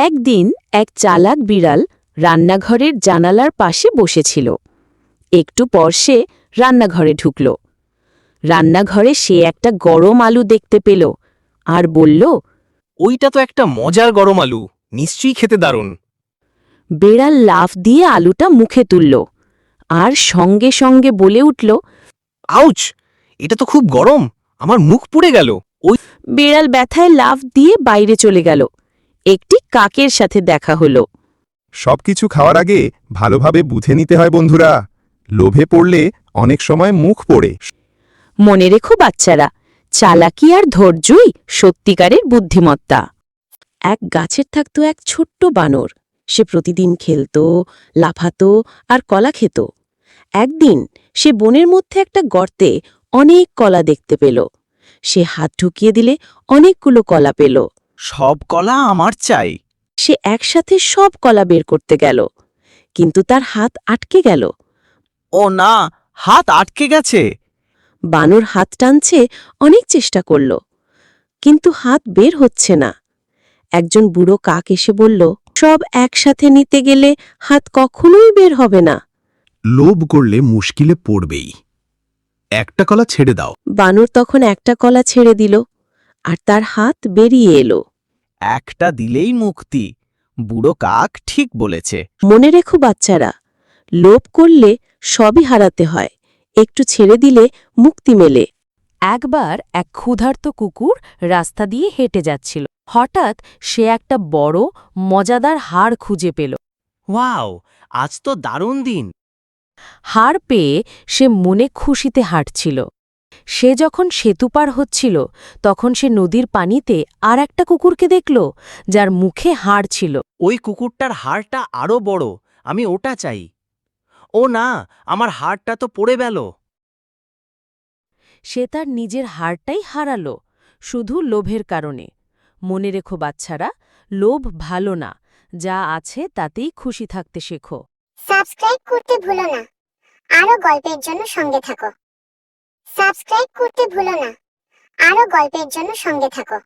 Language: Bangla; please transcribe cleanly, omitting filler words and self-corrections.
একদিন এক চালাক বিড়াল রান্নাঘরের জানালার পাশে বসেছিল। একটু পর সে রান্নাঘরে ঢুকল। রান্নাঘরে সে একটা গরম আলু দেখতে পেল আর বলল, ওইটা তো একটা মজার গরম আলু, নিশ্চয়ই খেতে দারুণ। বিড়াল লাফ দিয়ে আলুটা মুখে তুলল আর সঙ্গে সঙ্গে বলে উঠল, আউচ! এটা তো খুব গরম, আমার মুখ পুড়ে গেল। ওই বিড়াল ব্যথায় লাফ দিয়ে বাইরে চলে গেল। একটি কাকের সাথে দেখা হলো। সবকিছু খাওয়ার আগে ভালোভাবে বুঝে নিতে হয় বন্ধুরা, লোভে পড়লে অনেক সময় মুখ পোড়ে। মনে রেখো বাচ্চারা, চালাকি আর ধৈর্যই সত্যিকারের বুদ্ধিমত্তা। এক গাছের থাকতো এক ছোট্ট বানর। সে প্রতিদিন খেলত, লাফাতো আর কলা খেত। একদিন সে বনের মধ্যে একটা গর্তে অনেক কলা দেখতে পেল। সে হাত ঢুকিয়ে দিলে অনেকগুলো কলা পেল। সব কলা আমার চাই। সে একসাথে সব কলা বের করতে গেল, কিন্তু তার হাত আটকে গেল। ও না, হাত আটকে গেছে। বানর হাত টানছে, অনেক চেষ্টা করল, কিন্তু হাত বের হচ্ছে না। একজন বুড়ো কাক এসে বলল, সব একসাথে নিতে গেলে হাত কখনোই বের হবে না। লোভ করলে মুশকিলে পড়বেই, একটা কলা ছেড়ে দাও। বানর তখন একটা কলা ছেড়ে দিল আর তার হাত বেরিয়ে এলো। একটা দিলেই মুক্তি। বুড়ো কাক ঠিক বলেছে। মনে রেখো বাচ্চারা, লোভ করলে সবই হারাতে হয়, একটু ছেড়ে দিলে মুক্তি মেলে। একবার এক ক্ষুধার্ত কুকুর রাস্তা দিয়ে হেঁটে যাচ্ছিল। হঠাৎ সে একটা বড় মজাদার হাড় খুঁজে পেল। ওয়াও, আজ তো দারুণ দিন। হাড় পেয়ে সে মনে খুশিতে হাঁটছিল। সে যখন সেতু পার হচ্ছিল, তখন সে নদীর পানিতে আর একটা কুকুরকে দেখল, যার মুখে হাড় ছিল। ওই কুকুরটার হাড়টা আরো বড়, আমি ওটা চাই। ও না, আমার হাড়টা তো পড়ে গেল। সে তার নিজের হাড়টাই হারাল, শুধু লোভের কারণে। মনে রেখো বাচ্চারা, লোভ ভালো না, যা আছে তাতেই খুশি থাকতে শেখো। সাবস্ক্রাইব করতে ভুলো না, আরো গল্পের জন্য সঙ্গে থাকো। সাবস্ক্রাইব করতে ভুলো না, আরো গল্পের জন্য সঙ্গে থাকো।